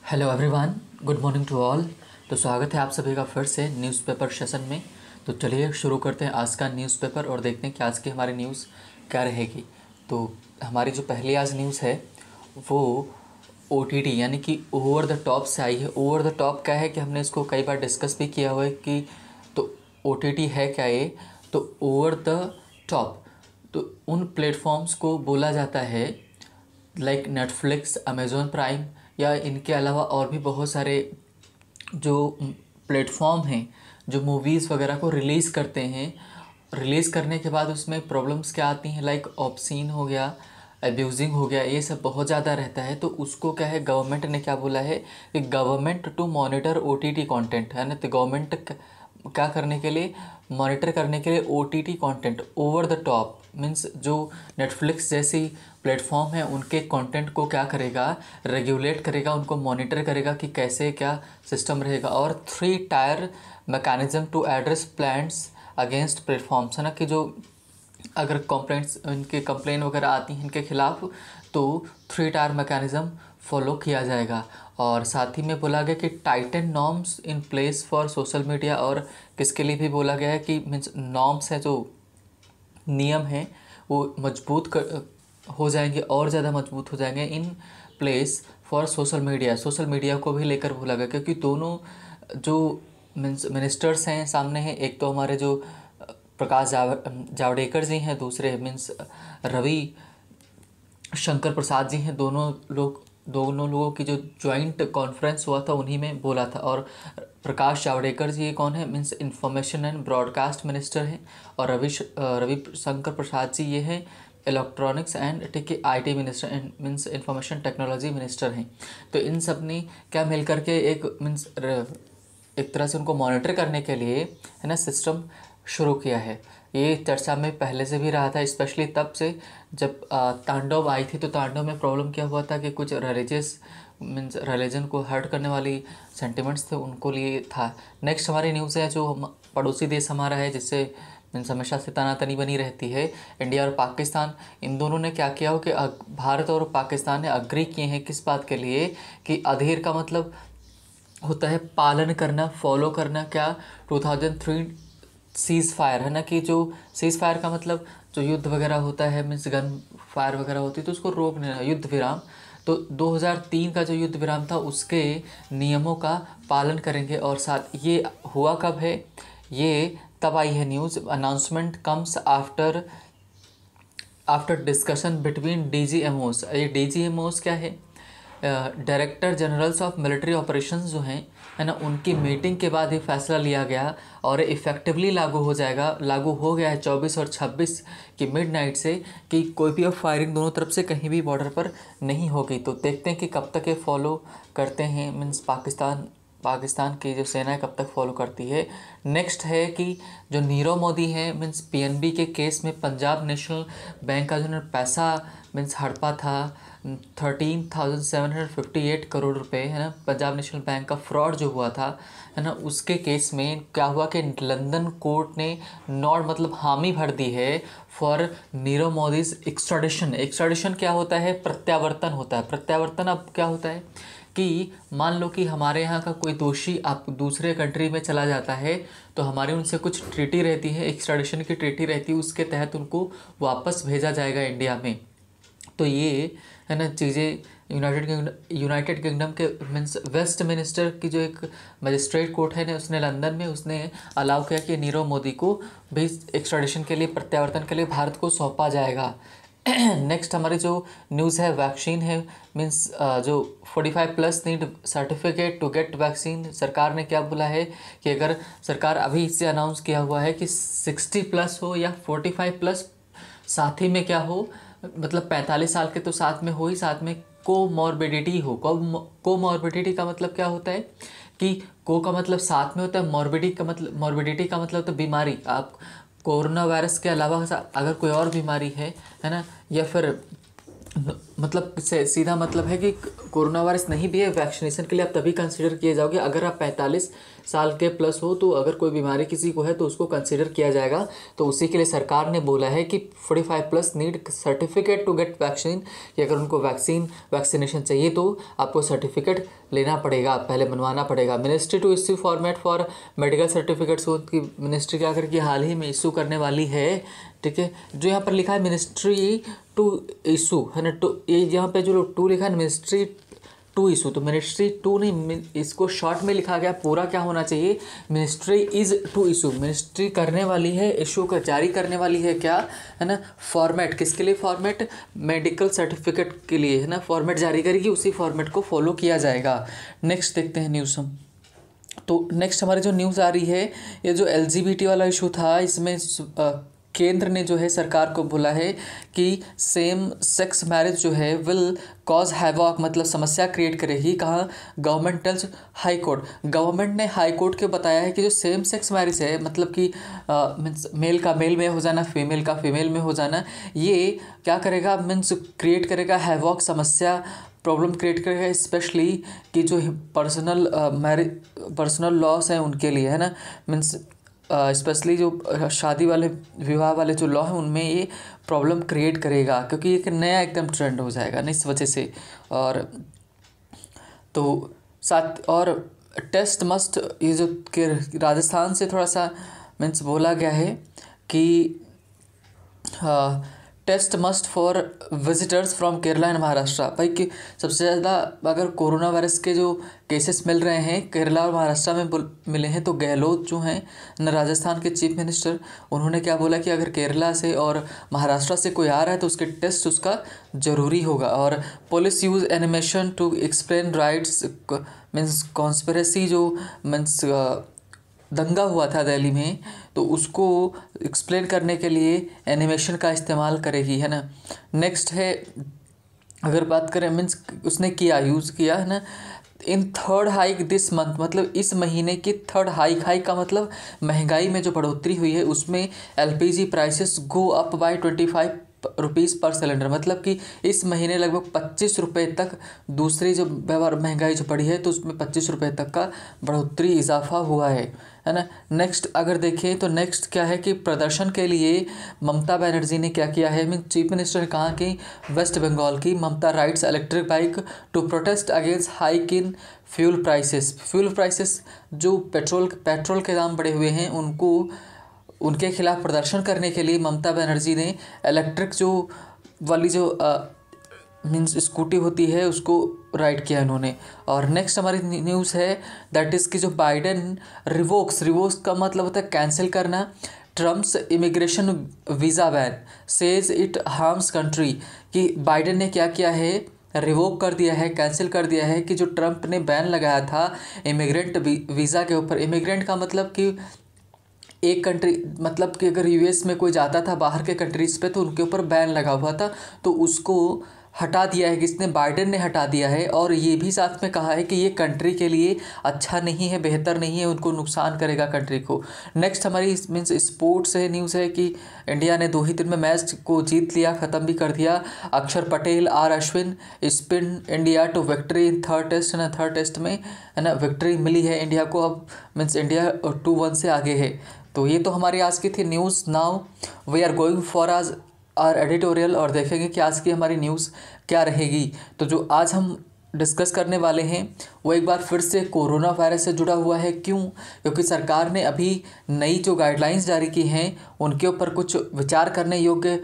Hello everyone, good morning to all. तो स्वागत है आप सभी का फिर से न्यूज़पेपर सेशन में। तो चलिए शुरू करते हैं आज का न्यूज़पेपर और देखते हैं कि आज की हमारी न्यूज़ क्या रहेगी। तो हमारी जो पहली आज न्यूज़ है वो ओटीटी यानी कि ओवर द टॉप से आई है। ओवर द टॉप क्या है कि हमने इसको कई बार डिस्कस भी किया हुआ है कि तो ओटीटी है क्या ये। तो ओवर द टॉप तो उन प्लेटफॉर्म्स को बोला जाता है लाइक नेटफ्लिक्स, अमेज़ॉन प्राइम या इनके अलावा और भी बहुत सारे जो प्लेटफॉर्म हैं जो मूवीज़ वगैरह को रिलीज़ करते हैं। रिलीज़ करने के बाद उसमें प्रॉब्लम्स क्या आती हैं, लाइक ऑब्सीन हो गया, अब्यूजिंग हो गया, ये सब बहुत ज़्यादा रहता है। तो उसको क्या है, गवर्नमेंट ने क्या बोला है कि government to monitor OTT content है ना। तो गवर्नमेंट क्या करने के लिए, मॉनिटर करने के लिए OTT content over the top means जो नेटफ्लिक्स जैसी प्लेटफॉर्म है उनके कंटेंट को क्या करेगा, रेगुलेट करेगा, उनको मॉनिटर करेगा कि कैसे क्या सिस्टम रहेगा। और 3 tier mechanism to address plans against platforms है ना, कि जो अगर कंप्लेंट्स इनके कंप्लेन वगैरह आती हैं इनके खिलाफ तो 3 टायर मैकेनिज्म फॉलो किया जाएगा। और साथ ही में बोला गया कि Titan norms in place for social media, और किसके लिए भी बोला गया है कि मीन्स नॉर्म्स है, जो नियम हैं वो हो जाएंगे और ज़्यादा मजबूत हो जाएंगे in place for social media. Social media को भी लेकर बोला गया क्योंकि दोनों जो मीन्स मिनिस्टर्स हैं सामने हैं, एक तो हमारे जो प्रकाश जावड़ेकर जी हैं, दूसरे मीन्स रवि शंकर प्रसाद जी हैं। दोनों लोगों की जो जॉइंट कॉन्फ्रेंस हुआ था उन्हीं में बोला था। और प्रकाश जावड़ेकर जी ये कौन है, means information and broadcast minister हैं। और रवि शंकर प्रसाद जी ये हैं electronics and IT minister and means information technology minister हैं। तो इन सब ने क्या मिल करके एक मीन्स एक तरह से उनको मॉनिटर करने के लिए है ना सिस्टम शुरू किया है। ये चर्चा में पहले से भी रहा था, स्पेशली तब से जब तांडव आई थी। तो तांडव में प्रॉब्लम क्या हुआ था कि कुछ रिलीजियस मीन्स रिलीजन को हर्ट करने वाली सेंटिमेंट्स थे, उनको लिए था। नेक्स्ट हमारी न्यूज़ है जो पड़ोसी देश हमारा है जिससे मीन्स हमेशा से तनातनी बनी रहती है, इंडिया और पाकिस्तान। इन दोनों ने क्या किया हो कि भारत और पाकिस्तान ने अग्री किए हैं किस बात के लिए कि अधीर का मतलब होता है पालन करना, फॉलो करना। क्या 2003 सीज़ फायर है ना, कि जो सीज़ फायर का मतलब जो युद्ध वगैरह होता है मीन्स गन फायर वगैरह होती है तो उसको रोक देना, युद्ध विराम। तो 2003 का जो युद्ध विराम था उसके नियमों का पालन करेंगे। और साथ ये हुआ कब है, ये तब आई है news, announcement comes after discussion between DGMOs. ये डीजीएमओस क्या है, director generals of military operations जो हैं है ना, उनकी मीटिंग के बाद ये फैसला लिया गया और इफ़ेक्टिवली लागू हो गया है 24 और 26 की मिडनाइट से, कि कोई भी अब फायरिंग दोनों तरफ से कहीं भी बॉर्डर पर नहीं होगी। तो देखते हैं कि कब तक ये फॉलो करते हैं मीन्स पाकिस्तान की जो सेना है कब तक फॉलो करती है। नेक्स्ट है कि जो नीरव मोदी है मीन्स पीएनबी के केस में पंजाब नेशनल बैंक का जो पैसा मीन्स हड़पा था 13,758 करोड़ रुपए है ना, पंजाब नेशनल बैंक का फ्रॉड जो हुआ था है ना, उसके केस में क्या हुआ कि लंदन कोर्ट ने नॉट मतलब हामी भर दी है for Nirav Modi's extradition. Extradition क्या होता है, प्रत्यावर्तन होता है। प्रत्यावर्तन अब क्या होता है कि मान लो कि हमारे यहाँ का कोई दोषी आप दूसरे कंट्री में चला जाता है तो हमारी उनसे कुछ ट्रीटी रहती है, एक्स्ट्राडिशन की ट्रीटी रहती है, उसके तहत उनको वापस भेजा जाएगा इंडिया में। तो ये है ना चीज़ें यूनाइटेड किंगडम के मीन्स वेस्ट मिनिस्टर की जो एक मजिस्ट्रेट कोर्ट है ना, उसने लंदन में उसने अलाउ किया कि नीरव मोदी को भी एक्स्ट्राडिशन के लिए, प्रत्यावर्तन के लिए भारत को सौंपा जाएगा। नेक्स्ट हमारी जो न्यूज़ है वैक्सीन है मीन्स जो 45+ need certificate to get vaccine. सरकार ने क्या बोला है कि अगर सरकार अभी इससे अनाउंस किया हुआ है कि 60+ हो या 45+, साथ ही में क्या हो मतलब 45 साल के तो साथ में हो ही, साथ में कोमॉर्बिडिटी हो। कोमॉर्बिडिटी का मतलब क्या होता है कि को का मतलब साथ में होता है, मॉर्बिडिटी का मतलब तो बीमारी। आप कोरोना वायरस के अलावा अगर कोई और बीमारी है ना, या फिर मतलब सीधा मतलब है कि कोरोना वायरस नहीं भी है, वैक्सीनेशन के लिए आप तभी कंसिडर किए जाओगे अगर आप 45 साल के प्लस हो। तो अगर कोई बीमारी किसी को है तो उसको कंसिडर किया जाएगा। तो उसी के लिए सरकार ने बोला है कि 45 plus need certificate to get vaccine, कि अगर उनको वैक्सीनेशन चाहिए तो आपको सर्टिफिकेट लेना पड़ेगा, पहले बनवाना पड़ेगा। Ministry to issue format for medical certificates की मिनिस्ट्री क्या करके हाल ही में इशू करने वाली है। ठीक है, जो यहाँ पर लिखा है मिनिस्ट्री टू इशू है ना, टू ये यहाँ पे जो टू लिखा है मिनिस्ट्री टू इशू, तो मिनिस्ट्री टू नहीं, इसको शॉर्ट में लिखा गया, पूरा क्या होना चाहिए ministry is to issue. Ministry करने वाली है, इशू का जारी करने वाली है क्या है ना, फॉर्मेट। किसके लिए फॉर्मेट, मेडिकल सर्टिफिकेट के लिए है ना, फॉर्मेट जारी करेगी, उसी फॉर्मेट को फॉलो किया जाएगा। नेक्स्ट देखते हैं न्यूज़ हम। तो नेक्स्ट हमारी जो न्यूज़ आ रही है, ये जो LGBT वाला इशू था, इसमें केंद्र ने जो है सरकार को बोला है कि सेम सेक्स मैरिज जो है विल कॉज हैवॉक, मतलब समस्या क्रिएट करेगी। कहाँ, government tells high court, government ने हाई कोर्ट को बताया है कि जो सेम सेक्स मैरिज है, मतलब कि मीन्स मेल का मेल में हो जाना, फीमेल का फीमेल में हो जाना, ये क्या करेगा, मीन्स क्रिएट करेगा हैवॉक, समस्या प्रॉब्लम क्रिएट करेगा, स्पेशली कि जो पर्सनल लॉस हैं उनके लिए है ना, मीन्स स्पेशली जो शादी वाले विवाह वाले जो लॉ हैं उनमें ये प्रॉब्लम क्रिएट करेगा, क्योंकि एक नया एकदम ट्रेंड हो जाएगा ना इस वजह से। और तो साथ और टेस्ट मस्ट, ये जो कि राजस्थान से थोड़ा सा मीन्स बोला गया है कि test must for visitors from Kerala and Maharashtra. भाई कि सबसे ज़्यादा अगर कोरोना वायरस के जो केसेस मिल रहे हैं केरला और महाराष्ट्र में मिले हैं, तो गहलोत जो हैं न राजस्थान के चीफ मिनिस्टर, उन्होंने क्या बोला कि अगर केरला से और महाराष्ट्र से कोई आ रहा है तो उसके टेस्ट उसका ज़रूरी होगा। और police use animation to explain riots, means conspiracy जो मीन्स दंगा हुआ था दिल्ली में, तो उसको एक्सप्लेन करने के लिए एनिमेशन का इस्तेमाल करेगी है ना। नेक्स्ट है, अगर बात करें मीन्स उसने किया यूज़ किया है ना, in third hike this month, मतलब इस महीने की थर्ड हाइक का मतलब महंगाई में जो बढ़ोतरी हुई है उसमें LPG prices go up by 25 rupees पर सिलेंडर, मतलब कि इस महीने लगभग 25 रुपये तक, दूसरी जो व्यवहार महंगाई जो बढ़ी है तो उसमें 25 रुपये तक का बढ़ोतरी इजाफा हुआ है ना। नेक्स्ट अगर देखें तो नेक्स्ट क्या है कि प्रदर्शन के लिए ममता बनर्जी ने क्या किया है, मीन चीफ मिनिस्टर ने कहा कि वेस्ट बंगाल की Mamata rides electric bike to protest against hike in fuel prices जो पेट्रोल के दाम बढ़े हुए हैं उनके खिलाफ प्रदर्शन करने के लिए ममता बनर्जी ने इलेक्ट्रिक जो वाली जो मीन्स स्कूटी होती है उसको राइड किया इन्होंने। और नेक्स्ट हमारी न्यूज़ है दैट इज़ कि जो बाइडेन रिवोक्स का मतलब होता है कैंसिल करना, Trump's immigration visa ban says it harms country, कि बाइडेन ने क्या किया है, रिवोक कर दिया है, कैंसिल कर दिया है कि जो ट्रम्प ने बैन लगाया था इमिग्रेंट वीज़ा के ऊपर। इमिग्रेंट का मतलब कि एक कंट्री, मतलब कि अगर US में कोई जाता था बाहर के कंट्रीज़ पे तो उनके ऊपर बैन लगा हुआ था, तो उसको हटा दिया है, किसने, बाइडेन ने हटा दिया है। और ये भी साथ में कहा है कि ये कंट्री के लिए अच्छा नहीं है, बेहतर नहीं है, उनको नुकसान करेगा कंट्री को। नेक्स्ट हमारी मीन्स स्पोर्ट्स से न्यूज़ है कि इंडिया ने 2 ही दिन में मैच को जीत लिया, ख़त्म भी कर दिया। Akshar Patel, R Ashwin spin India to victory in third test, है ना, थर्ड टेस्ट में है ना विक्ट्री मिली है इंडिया को। अब मीन्स इंडिया 2-1 से आगे है। तो ये तो हमारी आज की थी news. Now we are going for our editorial, और देखेंगे कि आज की हमारी न्यूज़ क्या रहेगी। तो जो आज हम डिस्कस करने वाले हैं वो एक बार फिर से कोरोना वायरस से जुड़ा हुआ है। क्यों? क्योंकि सरकार ने अभी नई जो गाइडलाइंस जारी की हैं उनके ऊपर कुछ विचार करने योग्य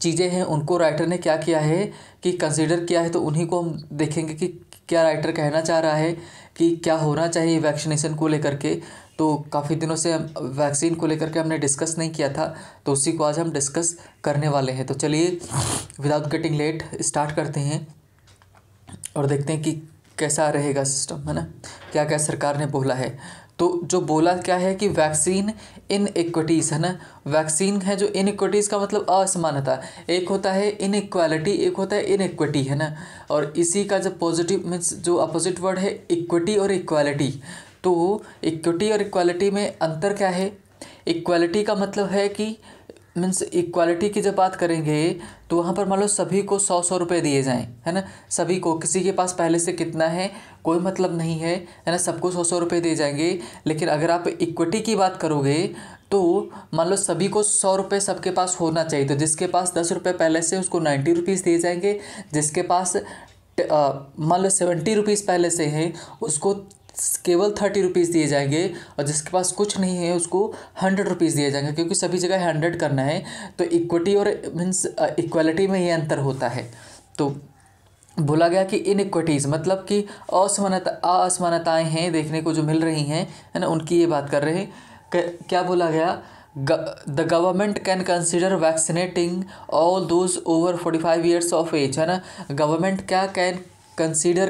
चीज़ें हैं, उनको राइटर ने क्या किया है कि कंसीडर किया है। तो उन्हीं को हम देखेंगे कि क्या राइटर कहना चाह रहा है कि क्या होना चाहिए वैक्सीनेशन को लेकर के। तो काफ़ी दिनों से वैक्सीन को लेकर के हमने डिस्कस नहीं किया था, तो उसी को आज हम डिस्कस करने वाले हैं। तो चलिए विदाउट गेटिंग लेट स्टार्ट करते हैं और देखते हैं कि कैसा रहेगा सिस्टम, है ना, क्या क्या सरकार ने बोला है। तो जो बोला क्या है कि वैक्सीन इन इक्विटीज़, है ना, वैक्सीन है जो इन इक्विटीज़ का मतलब असमानता, एक होता है इन इक्वालिटी, एक होता है इन इक्विटी, है ना। और इसी का जो पॉजिटिव मीन्स जो अपोजिट वर्ड है इक्विटी और इक्वालिटी। तो इक्विटी और इक्वालिटी में अंतर क्या है? इक्वालिटी का मतलब है कि मीन्स इक्वालिटी की जब बात करेंगे तो वहाँ पर मान लो सभी को 100-100 रुपये दिए जाएं, है ना। सभी को, किसी के पास पहले से कितना है कोई मतलब नहीं है ना, सबको 100-100 रुपये दिए जाएंगे। लेकिन अगर आप इक्विटी की बात करोगे तो मान लो सभी को 100 रुपये सबके पास होना चाहिए। तो जिसके पास 10 रुपये पहले से उसको 90 रुपीज़ दिए जाएंगे, जिसके पास मान लो 70 रुपीज़ पहले से हैं उसको केवल 30 रुपीज़ दिए जाएंगे, और जिसके पास कुछ नहीं है उसको 100 रुपीज़ दिए जाएंगे, क्योंकि सभी जगह 100 करना है। तो इक्विटी और मीन्स इक्वालिटी में ये अंतर होता है। तो बोला गया कि इनइक्विटीज़ मतलब कि असमानताएँ हैं देखने को जो मिल रही हैं, है ना, उनकी ये बात कर रहे हैं। क्या बोला गया, the government can consider vaccinating all those over 45 years of age, है ना। गवर्नमेंट क्या कैन कंसीडर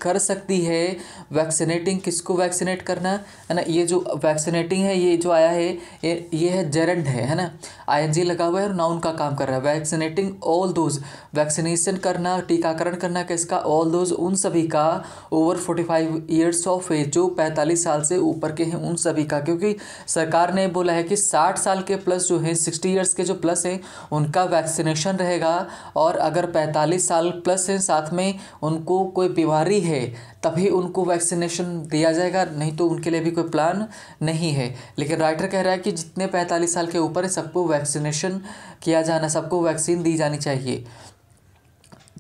कर सकती है वैक्सीनेटिंग, किसको वैक्सीनेट करना, है ना। ये जो वैक्सीनेटिंग है ये जो आया है ये है जेरेंड है ना, आईएनजी लगा हुआ है और नाउन का काम कर रहा है। वैक्सीनेटिंग ऑल दोज, वैक्सीनेशन करना, टीकाकरण करना किसका, ऑल दोज उन सभी का, ओवर 45 ईयर्स ऑफ एज जो 45 साल से ऊपर के हैं उन सभी का। क्योंकि सरकार ने बोला है कि 60 साल के प्लस जो हैं, 60 ईयर्स के जो प्लस हैं उनका वैक्सीनेशन रहेगा, और अगर 45 साल प्लस हैं साथ में उनको कोई बीमारी है तभी उनको वैक्सीनेशन दिया जाएगा, नहीं तो उनके लिए भी कोई प्लान नहीं है। लेकिन राइटर कह रहा है कि जितने 45 साल के ऊपर है सबको वैक्सीनेशन किया जाना, सबको वैक्सीन दी जानी चाहिए।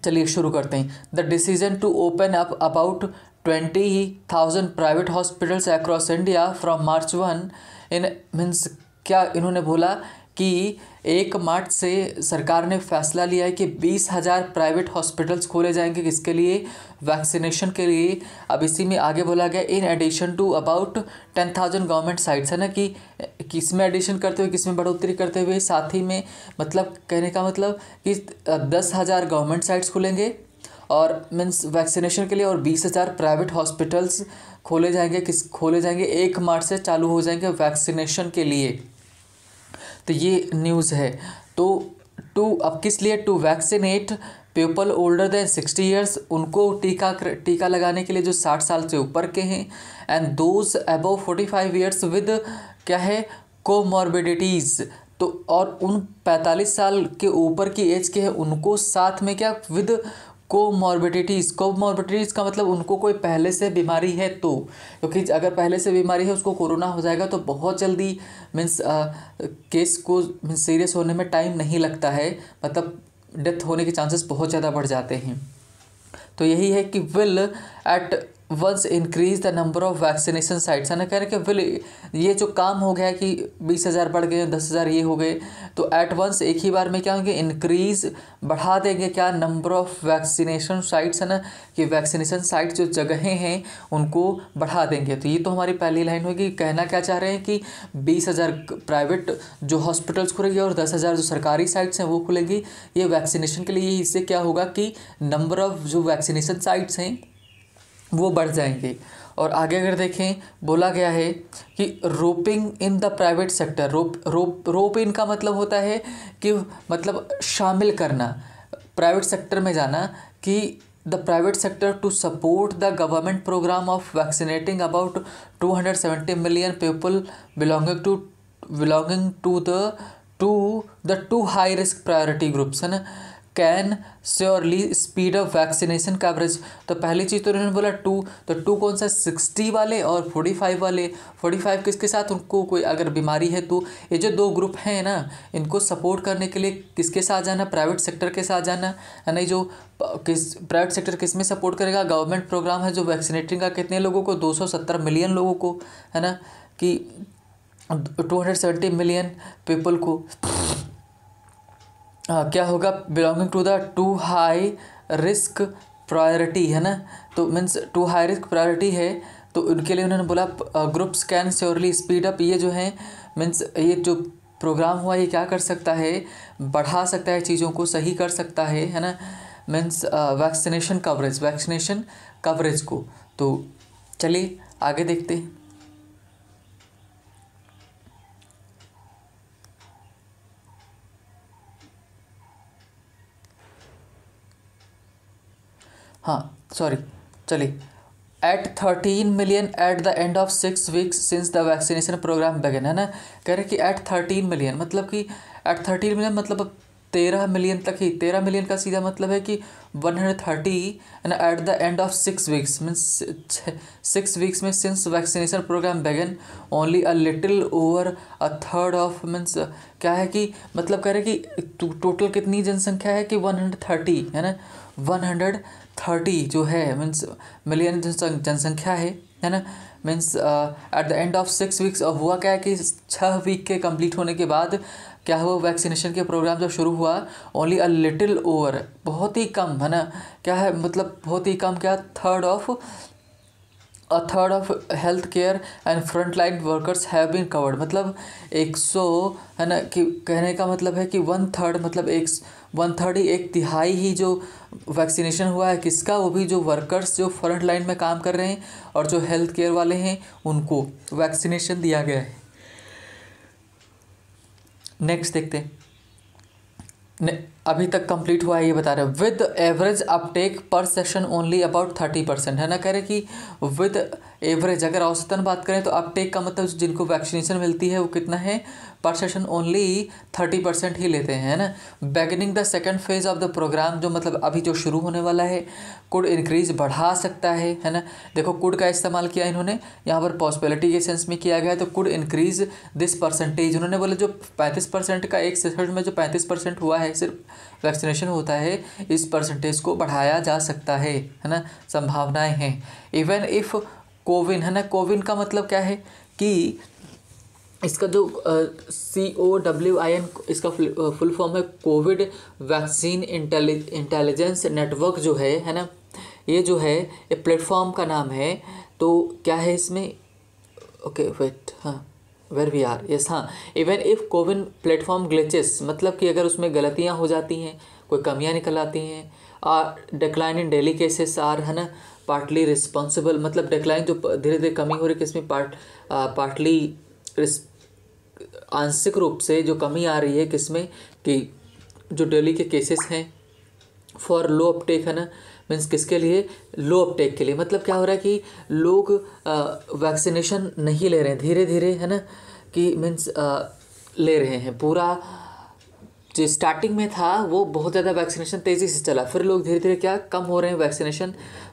चलिए शुरू करते हैं। The decision to open up about 20,000 private hospitals across India from March 1 in means क्या इन्होंने बोला कि 1 मार्च से सरकार ने फैसला लिया है कि 20,000 प्राइवेट हॉस्पिटल्स खोले जाएंगे, किसके लिए, वैक्सीनेशन के लिए। अब इसी में आगे बोला गया in addition to about 10,000 government sites, है ना, कि किसमें एडिशन करते हुए किसमें बढ़ोतरी करते हुए, साथ ही में मतलब कहने का मतलब कि 10,000 गवर्नमेंट साइट्स खुलेंगे और मीन्स वैक्सीनेशन के लिए, और 20,000 प्राइवेट हॉस्पिटल्स खोले जाएंगे 1 मार्च से चालू हो जाएंगे वैक्सीनेशन के लिए। तो ये न्यूज़ है। तो अब किस लिए, to vaccinate people older than 60 years, उनको टीका लगाने के लिए जो 60 साल से ऊपर के हैं, and those above 45 years with क्या है, कोमॉर्बिडिटीज़। तो और उन 45 साल के ऊपर की एज के हैं उनको साथ में क्या, विद कोमॉर्बिडिटीज़ का मतलब उनको कोई पहले से बीमारी है तो, क्योंकि अगर पहले से बीमारी है उसको कोरोना हो जाएगा तो बहुत जल्दी मीन्स केस को मीन्स सीरियस होने में टाइम नहीं लगता है, मतलब डेथ होने के चांसेस बहुत ज़्यादा बढ़ जाते हैं। तो यही है कि will at once increase the number of vaccination sites, है ना। कह रहे कि विल, ये जो काम हो गया कि 20,000 बढ़ गए, 10,000 ये हो गए, तो एट वंस एक ही बार में क्या होंगे, इंक्रीज बढ़ा देंगे क्या, नंबर ऑफ वैक्सीनेशन साइट्स, है ना, कि वैक्सीनेशन साइट जो जगहें हैं उनको बढ़ा देंगे। तो ये तो हमारी पहली लाइन होगी। कहना क्या चाह रहे हैं कि 20,000 प्राइवेट जो हॉस्पिटल्स खुलेंगे और 10,000 जो सरकारी साइट्स हैं वो खुलेंगी, ये वैक्सीनेशन के लिए। इससे क्या होगा कि नंबर ऑफ जो वैक्सीनेशन साइट्स हैं वो बढ़ जाएंगे। और आगे अगर देखें, बोला गया है कि roping in the private sector, rope in का मतलब होता है कि मतलब शामिल करना, प्राइवेट सेक्टर में जाना, कि the private sector to support the government program of vaccinating about 270 million people belonging to the two high risk priority groups, है ना, can surely speed up vaccination coverage. तो पहली चीज़ तो उन्होंने बोला टू कौन सा, 60 वाले और 45 वाले। 45 किसके साथ, उनको कोई अगर बीमारी है तो ये जो 2 ग्रुप हैं ना, इनको सपोर्ट करने के लिए किसके साथ जाना, प्राइवेट सेक्टर के साथ जाना, है ना। जो प्राइवेट सेक्टर किस में सपोर्ट करेगा, गवर्नमेंट प्रोग्राम है जो वैक्सीनेटिंग का, कितने लोगों को, 270 मिलियन लोगों को, है ना, कि 270 मिलियन पीपल को क्या होगा, belonging to the two high risk priority, है ना। तो means two high risk priority है, तो उनके लिए उन्होंने बोला groups can surely speed up. ये जो है मीन्स ये जो प्रोग्राम हुआ ये क्या कर सकता है, बढ़ा सकता है, चीज़ों को सही कर सकता है ना, मीन्स वैक्सीनेशन कवरेज को। तो चलिए आगे देखते हैं। हाँ सॉरी, चलिए, at 13 million at the end of 6 weeks since the vaccination program begin, है ना। कह रहे कि एट 13 मिलियन मतलब कि एट 13 मिलियन मतलब अब 13 मिलियन तक ही। 13 मिलियन का सीधा मतलब है कि 130 and eight the end of 6 weeks means 6 weeks में सिंस वैक्सीनेशन प्रोग्राम बेगन only a little over a third of means क्या है कि मतलब कह रहे कि टोटल कितनी जनसंख्या है कि 130 है ना, 130 जो है मीन्स मिलियन जनसंख्या है ना। Means eight the end of 6 weeks हुआ क्या है कि 6 वीक के कंप्लीट होने के बाद क्या हुआ, वैक्सीनेशन के प्रोग्राम जब शुरू हुआ ओनली अ लिटिल ओवर बहुत ही कम है ना, क्या है मतलब बहुत ही कम क्या, a third of health care and front line workers have been covered. मतलब 100 है ना कि कहने का मतलब है कि 1/3 मतलब 1/3 ही, 1/3 ही जो वैक्सीनेशन हुआ है किसका, वो भी जो वर्कर्स जो फ्रंट लाइन में काम कर रहे हैं और जो हेल्थ केयर वाले हैं उनको वैक्सीनेशन दिया गया है। नेक्स्ट देखते हैं। अभी तक कंप्लीट हुआ है ये बता रहे हैं। विद एवरेज अपटेक पर सेशन ओनली अबाउट 30% है ना, कह रहे कि विद एवरेज अगर औसतन बात करें तो अपटेक का मतलब जिनको वैक्सीनेशन मिलती है वो कितना है, पर सेशन ओनली 30% ही लेते हैं, है ना। Beginning the second phase of the program जो मतलब अभी जो शुरू होने वाला है, कुड इंक्रीज बढ़ा सकता है ना। देखो कुड का इस्तेमाल किया इन्होंने यहाँ पर पॉसिबिलिटी के सेंस में किया गया है, तो कुड इंक्रीज दिस परसेंटेज। उन्होंने बोले जो 35% का एक सेशन में जो 35% हुआ है सिर्फ वैक्सीनेशन होता है, इस परसेंटेज को बढ़ाया जा सकता है ना, संभावनाएं हैं। इवन इफ़ कोविन है ना, कोविन का मतलब क्या है कि इसका जो COWIN इसका फुल फॉर्म है कोविड वैक्सीन इंटेलिजेंस नेटवर्क जो है ना, ये जो है ये प्लेटफॉर्म का नाम है। तो क्या है इसमें, ओके वेट, हाँ वेर वी आर, यस हाँ। Even if CoWIN platform glitches मतलब कि अगर उसमें गलतियाँ हो जाती हैं, कोई कमियाँ निकल आती हैं, decline in daily cases are है ना पार्टली रिस्पॉन्सिबल, मतलब डिक्लाइन जो धीरे धीरे कमी हो रही है किसमें, पार्टली आंशिक रूप से जो कमी आ रही है किसमें, कि जो डेली के केसेस हैं फॉर लो अपटेक है ना, मीन्स किसके लिए, लो अपटेक के लिए। मतलब क्या हो रहा है कि लोग वैक्सीनेशन नहीं ले रहे हैं धीरे धीरे है ना, कि मीन्स ले रहे हैं पूरा, जो स्टार्टिंग में था वो बहुत ज़्यादा वैक्सीनेशन तेज़ी से चला, फिर लोग धीरे धीरे क्या कम हो रहे हैं,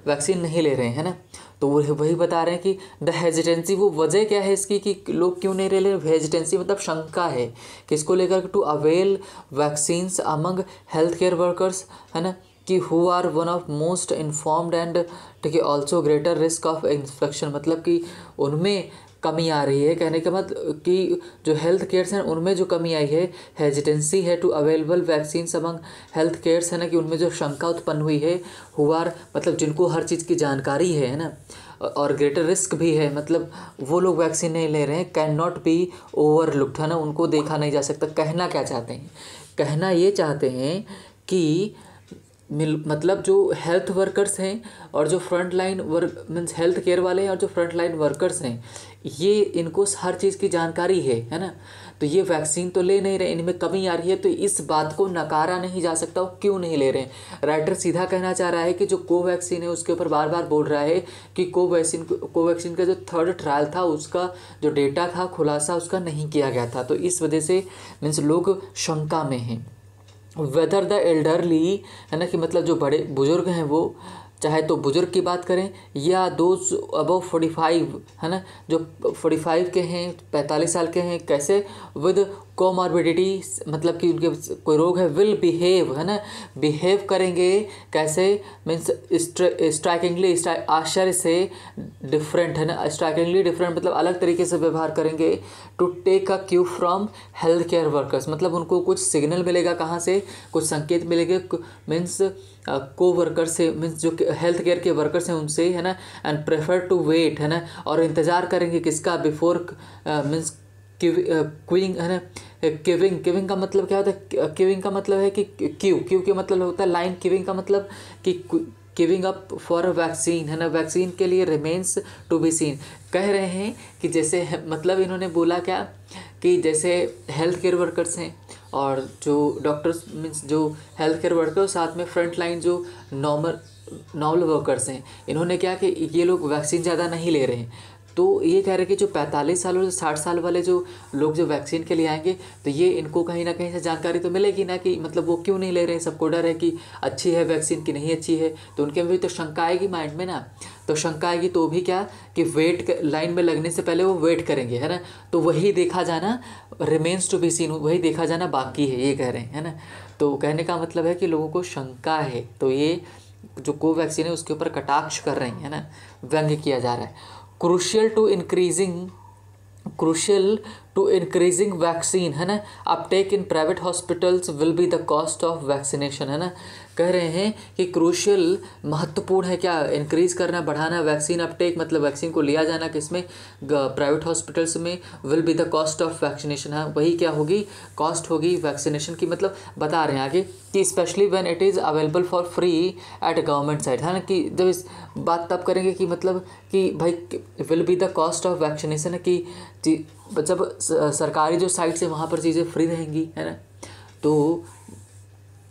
वैक्सीन नहीं ले रहे हैं है ना। तो वो वही बता रहे हैं कि द हेजिटेंसी, वो वजह क्या है इसकी कि लोग क्यों नहीं ले रहे। हेजिटेंसी मतलब शंका है किसको लेकर, to avail vaccines among health care workers है ना, कि who are one of most informed and ठीक है also greater risk of infection. मतलब कि उनमें कमी आ रही है, कहने का मतलब कि जो हेल्थ केयर्स हैं उनमें जो कमी आई है, हेजिटेंसी है to available vaccine among health cares है ना, कि उनमें जो शंका उत्पन्न हुई है, हुआर मतलब जिनको हर चीज़ की जानकारी है ना, और ग्रेटर रिस्क भी है, मतलब वो लोग वैक्सीन नहीं ले रहे हैं, कैन नॉट बी ओवरलुक्ड है ना, उनको देखा नहीं जा सकता। कहना क्या चाहते हैं, कहना ये चाहते हैं कि मतलब जो हेल्थ वर्कर्स हैं और जो front line work means health care वाले हैं और जो फ्रंट लाइन वर्कर्स हैं, ये इनको हर चीज़ की जानकारी है ना, तो ये वैक्सीन तो ले नहीं रहे, इनमें कमी आ रही है, तो इस बात को नकारा नहीं जा सकता वो क्यों नहीं ले रहे हैं। राइटर सीधा कहना चाह रहा है कि जो कोवैक्सीन है उसके ऊपर बार बार बोल रहा है कि कोवैक्सीन का जो 3rd ट्रायल था उसका जो डेटा था खुलासा उसका नहीं किया गया था, तो इस वजह से मीन्स लोग शंका में हैं। वेदर द एल्डरली है ना, कि मतलब जो बड़े बुज़ुर्ग हैं वो, चाहे तो बुज़ुर्ग की बात करें या दोज अबव 45 है ना, जो 45 के हैं 45 साल के हैं, कैसे विद कोमॉर्बिडिटी मतलब कि उनके कोई रोग है, विल बिहेव है ना, बिहेव करेंगे कैसे, मीन्स स्ट्राइकिंगली आश्चर्य से डिफरेंट है ना, स्ट्राइकिंगली डिफरेंट मतलब अलग तरीके से व्यवहार करेंगे। To take a cue from health care workers मतलब उनको कुछ सिग्नल मिलेगा, कहाँ से कुछ संकेत मिलेंगे, मीन्स को वर्कर से मीन्स जो हेल्थ केयर के वर्कर्स हैं उनसे है ना, एंड प्रेफर टू वेट है ना, और इंतज़ार करेंगे किसका, बिफोर मीन्स क्यूइंग है ना। क्यूइंग का मतलब क्या होता है, क्यूइंग का मतलब है कि क्यू के मतलब होता है लाइन, क्यूइंग का मतलब कि giving up for a vaccine है ना, वैक्सीन के लिए रिमेन्स टू बी सीन। कह रहे हैं कि जैसे मतलब इन्होंने बोला क्या कि जैसे हेल्थ केयर वर्कर्स हैं और जो डॉक्टर्स मीन्स जो हेल्थ केयर वर्कर्स साथ में फ्रंट लाइन जो नॉर्मल वर्कर्स हैं, इन्होंने क्या कि ये लोग वैक्सीन ज़्यादा नहीं ले रहे हैं, तो ये कह रहे हैं कि जो 45 साल और 60 साल वाले जो लोग जो वैक्सीन के लिए आएंगे तो ये इनको कहीं ना कहीं से जानकारी तो मिलेगी ना कि मतलब वो क्यों नहीं ले रहे हैं। सबको डर है कि अच्छी है वैक्सीन कि नहीं अच्छी है, तो उनके में भी तो शंका आएगी माइंड में ना। तो शंका आएगी तो भी क्या कि लाइन में लगने से पहले वो वेट करेंगे, है ना। तो वही देखा जाना, रिमेन्स टू बी सीन, वही देखा जाना बाकी है, ये कह रहे हैं, है ना। तो कहने का मतलब है कि लोगों को शंका है, तो ये जो कोवैक्सीन है उसके ऊपर कटाक्ष कर रहे हैं, है ना, व्यंग्य किया जा रहा है। क्रूशियल टू इंक्रीजिंग वैक्सीन, है ना, Uptake in private hospitals will be the cost of vaccination, है ना। कह रहे हैं कि क्रूशियल महत्वपूर्ण है क्या, इंक्रीज करना, बढ़ाना, वैक्सीन अपटेक मतलब वैक्सीन को लिया जाना किसमें, प्राइवेट हॉस्पिटल्स में, will be the cost of vaccination, है वही क्या होगी, कॉस्ट होगी वैक्सीनेशन की। मतलब बता रहे हैं आगे कि specially when it is available for free at government side, है ना, कि जब इस बात तब करेंगे कि मतलब कि भाई will be the cost of vaccination है कि जब सरकारी जो साइट्स है वहाँ पर चीज़ें फ्री रहेंगी, है ना, तो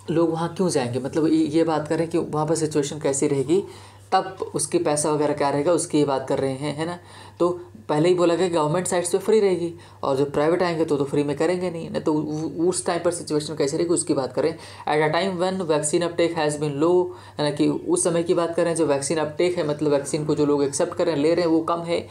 लोग वहाँ क्यों जाएंगे, मतलब ये बात कर रहे हैं कि वहाँ पर सिचुएशन कैसी रहेगी तब उसके पैसा वगैरह क्या रहेगा उसकी ये बात कर रहे हैं, है ना। तो पहले ही बोला गया गवर्नमेंट साइट्स पे फ्री रहेगी और जो प्राइवेट आएंगे तो फ्री में करेंगे नहीं ना, तो उस टाइम पर सिचुएशन कैसी रहेगी उसकी बात करें। At a time when vaccine uptake has been low, है ना, कि उस समय की बात करें जो वैक्सीन अपटेक है मतलब वैक्सीन को जो लोग एक्सेप्ट कर रहे हैं, ले रहे हैं, वो कम है।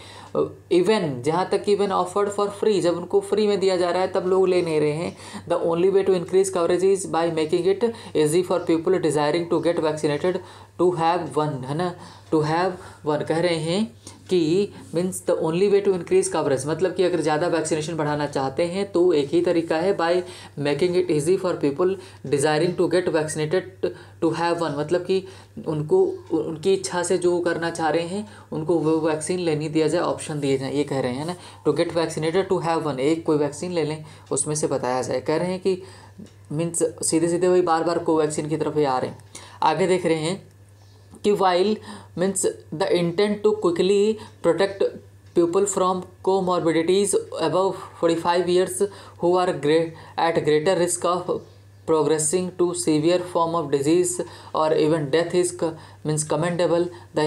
इवन जहाँ तक इवन ऑफर्ड फॉर फ्री, जब उनको फ्री में दिया जा रहा है तब लोग ले नहीं रहे हैं। The only way to increase coverage is by making it easy for people desiring to get vaccinated to have one, है ना, टू हैव वन। कह रहे हैं कि means the only way to increase coverage, मतलब कि अगर ज़्यादा वैक्सीनेशन बढ़ाना चाहते हैं तो एक ही तरीका है, by making it easy for people desiring to get vaccinated to have one, मतलब कि उनको उनकी इच्छा से जो करना चाह रहे हैं उनको वो वैक्सीन लेनी दिया जाए, ऑप्शन दिए जाए, ये कह रहे हैं ना। To get vaccinated to have one, एक कोई वैक्सीन ले लें उसमें से बताया जाए। कह रहे हैं कि मीन्स सीधे सीधे वही बार बार कोवैक्सीन की तरफ ही आ रहे हैं। आगे देख रहे हैं कि while means the intent to quickly protect people from comorbidities above 45 years who are at greater risk of progressing to severe form of disease or even death is means commendable. The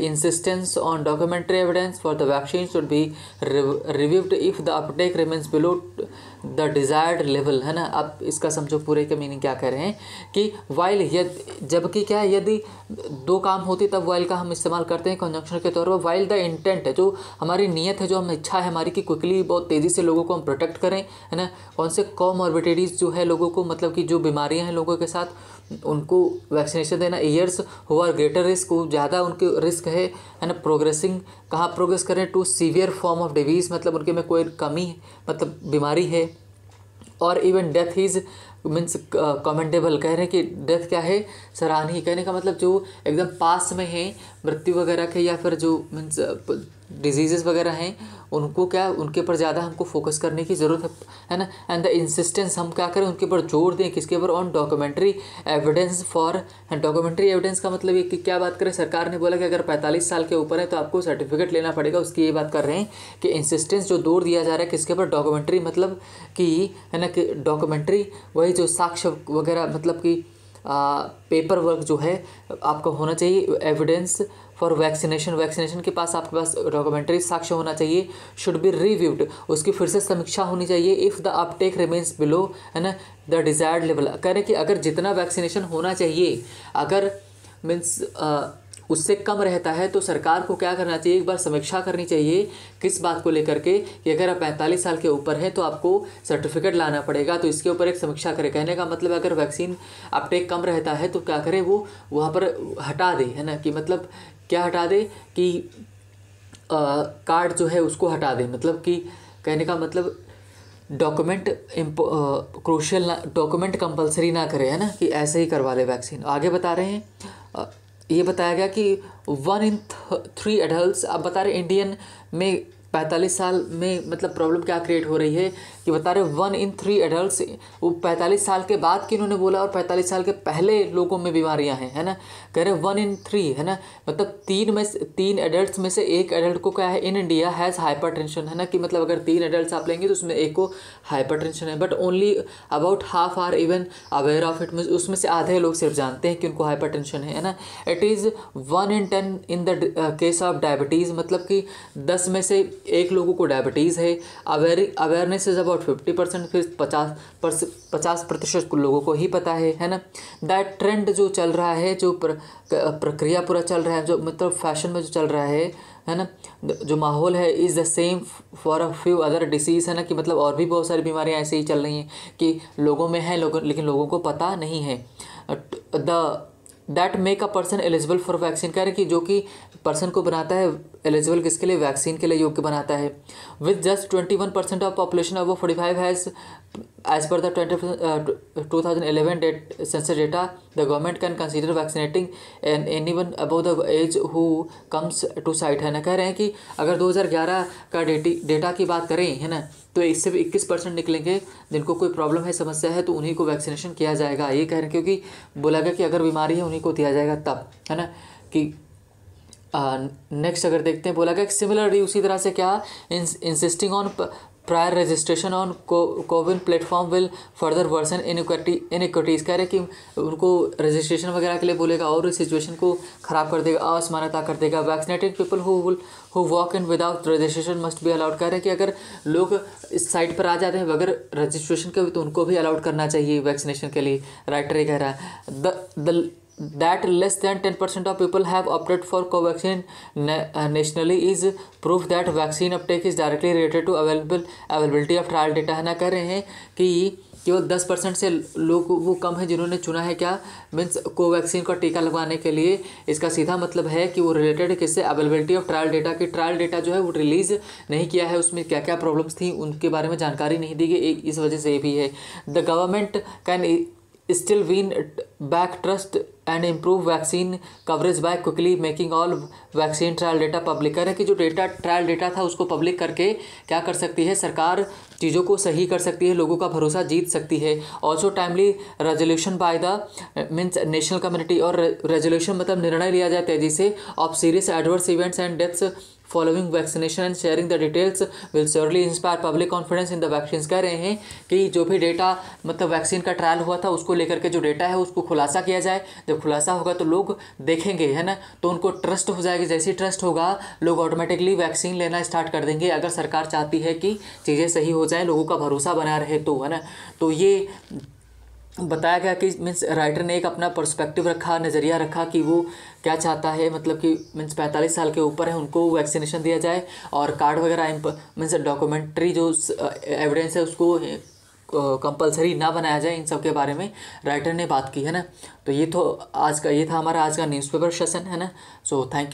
insistence on documentary evidence for the vaccine should be reviewed if the uptake remains below the desired level, है ना। अब इसका समझो पूरे का meaning क्या कह रहे हैं कि वाइल जबकि क्या यदि दो काम होती तब वाइल का हम इस्तेमाल करते हैं कंजंक्शन के तौर पर। वाइल द इंटेंट है, जो हमारी नीयत है, जो हम इच्छा है हमारी कि क्विकली बहुत तेज़ी से लोगों को हम प्रोटेक्ट करें, है ना, कौन से कॉमॉर्बिडिटीज़ जो है लोगों को, मतलब कि जो बीमारियां हैं लोगों के साथ उनको वैक्सीनेशन देना। Years who are greater risk, ज़्यादा उनके रिस्क है ना, प्रोग्रेसिंग कहाँ प्रोग्रेस करें, to severe form of disease, मतलब उनके में कोई कमी मतलब बीमारी है, और even death is means commendable. कह रहे हैं कि डेथ क्या है, सराहनीय। कहने का मतलब जो एकदम पास में है मृत्यु वगैरह के, या फिर जो मीन्स डिजीज़ वगैरह हैं उनको क्या, उनके ऊपर ज़्यादा हमको फोकस करने की ज़रूरत है ना। एंड द इंसिस्टेंस, हम क्या करें उनके ऊपर जोर दें, किसके ऊपर, on documentary evidence for. Documentary evidence का मतलब ये कि क्या बात करें, सरकार ने बोला कि अगर 45 साल के ऊपर है तो आपको सर्टिफिकेट लेना पड़ेगा, उसकी ये बात कर रहे हैं कि इंसिस्टेंस जो जोर दिया जा रहा है किसके ऊपर, डॉक्यूमेंट्री, मतलब कि है ना कि डॉक्यूमेंट्री वही जो साक्ष्य वगैरह, मतलब कि पेपर वर्क जो है आपका होना चाहिए, एविडेंस फॉर वैक्सीनेशन के पास आपके पास डॉक्यूमेंट्री साक्ष्य होना चाहिए। शुड बी रिव्यूड, उसकी फिर से समीक्षा होनी चाहिए। If the Uptake remains below, है ना, द डिजायर्ड लेवल। कह रहे कि अगर जितना वैक्सीनेशन होना चाहिए अगर मीन्स उससे कम रहता है तो सरकार को क्या करना चाहिए, एक बार समीक्षा करनी चाहिए। किस बात को लेकर के कि अगर आप 45 साल के ऊपर है तो आपको सर्टिफिकेट लाना पड़ेगा, तो इसके ऊपर एक समीक्षा करें। कहने का मतलब अगर वैक्सीन अपटेक कम रहता है तो क्या करें, वो वहाँ पर हटा दे, है ना, कि मतलब क्या हटा दे कि कार्ड जो है उसको हटा दे, मतलब कि कहने का मतलब डॉक्यूमेंट क्रूशियल डॉक्यूमेंट कंपलसरी ना करे, है ना, कि ऐसे ही करवा ले वैक्सीन। आगे बता रहे हैं ये बताया गया कि 1 in 3 एडल्ट, अब बता रहे इंडियन में 45 साल में मतलब प्रॉब्लम क्या क्रिएट हो रही है कि बता रहे 1 in 3 एडल्ट, वो 45 साल के बाद कि इन्होंने बोला, और 45 साल के पहले लोगों में बीमारियां हैं, है ना। कह रहे 1 in 3, है ना, मतलब 3 एडल्ट में से एक एडल्ट को क्या है इन इंडिया हैज़ हाइपरटेंशन, है ना, कि मतलब अगर 3 एडल्ट आप लेंगे तो उसमें एक को हाइपरटेंशन है, but only about half are even aware of it, उसमें से आधे लोग सिर्फ जानते हैं कि उनको हाइपरटेंशन है ना। It is 1 in 10 in the case of diabetes, मतलब कि 10 में से एक लोगों को डायबिटीज़ है। अवेयरनेस इज़ अबाउट 50%, फिर 50% लोगों को ही पता है ना। दैट ट्रेंड जो चल रहा है, जो प्रक्रिया पूरा चल रहा है, जो मतलब फैशन में जो चल रहा है ना, जो माहौल है is the same for a few other disease, है ना, कि मतलब और भी बहुत सारी बीमारियां ऐसे ही चल रही हैं कि लोगों में है, लेकिन लोगों को पता नहीं है। That make a person eligible for vaccine, कह रहे कि जो कि पर्सन को बनाता है एलिजिबल किसके लिए, वैक्सीन के लिए योग्य बनाता है। With just 21% of population above 45 has age per the 2011 census data the government can consider vaccinating anyone above the age who comes to site, है ना। कह रहे हैं कि अगर 2011 का डेटा की बात करें, है ना, तो इससे भी 21% निकलेंगे जिनको कोई प्रॉब्लम है, समस्या है, तो उन्हीं को वैक्सीनेशन किया जाएगा, ये कह रहे हैं। क्योंकि बोला गया कि अगर बीमारी है उन्हीं को दिया जाएगा तब, है ना। कि नेक्स्ट अगर देखते हैं, बोला गया कि सिमिलरली उसी तरह से क्या insisting on prior registration on CoWIN platform will further worsen inequities, कह रहे कि उनको रजिस्ट्रेशन वगैरह के लिए बोलेगा और इस सिचुएशन को ख़राब कर देगा, असमानता कर देगा। Vaccinated people who walk in without registration must be allowed, कह रहे हैं कि अगर लोग इस साइट पर आ जाते हैं बगैर रजिस्ट्रेशन के तो उनको भी अलाउड करना चाहिए वैक्सीनेशन के लिए। राइटर ये कह रहा है that less than 10% of people have opted for Covaxin nationally is proof that vaccine uptake is directly related to availability of trial data, है ना। कह रहे हैं कि केवल 10% से लोग वो कम है जिन्होंने चुना है क्या, मीन्स कोवैक्सीन का टीका लगवाने के लिए। इसका सीधा मतलब है कि वो रिलेटेड किससे, अवेलेबिलिटी ऑफ ट्रायल डेटा की, ट्रायल डेटा जो है वो रिलीज़ नहीं किया है, उसमें क्या क्या प्रॉब्लम्स थी उनके बारे में जानकारी नहीं दी गई, इस वजह से ये भी है। The government can still win back trust and improve vaccine coverage by quickly making all vaccine trial data public, करें कि जो ट्रायल डेटा था उसको पब्लिक करके क्या कर सकती है सरकार, चीज़ों को सही कर सकती है, लोगों का भरोसा जीत सकती है। Also timely resolution by the means national community, और रेजोल्यूशन मतलब निर्णय लिया जाए तेजी से of serious adverse events and deaths following vaccination and sharing the details will surely inspire public confidence in the vaccine. कह रहे हैं कि जो भी डेटा मतलब वैक्सीन का ट्रायल हुआ था उसको लेकर के जो डेटा है उसको खुलासा किया जाए, जब खुलासा होगा तो लोग देखेंगे, है ना, तो उनको ट्रस्ट हो जाएगी। जैसे ही ट्रस्ट होगा लोग ऑटोमेटिकली वैक्सीन लेना स्टार्ट कर देंगे, अगर सरकार चाहती है कि चीज़ें सही हो जाए, लोगों का भरोसा बना रहे तो, है ना। तो ये बताया गया कि मीन्स राइटर ने एक अपना पर्सपेक्टिव रखा, नज़रिया रखा कि वो क्या चाहता है, मतलब कि मीन्स 45 साल के ऊपर है उनको वैक्सीनेशन दिया जाए, और कार्ड वगैरह मीन्स डॉक्यूमेंट्री जो एविडेंस है उसको कंपलसरी ना बनाया जाए, इन सब के बारे में राइटर ने बात की, है ना। तो ये था हमारा आज का न्यूज़पेपर सेशन, है ना। So thank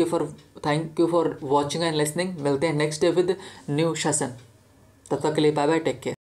you for watching and listening. मिलते हैं next day with new session, तब तक के लिए बाय बाय, टेक केयर।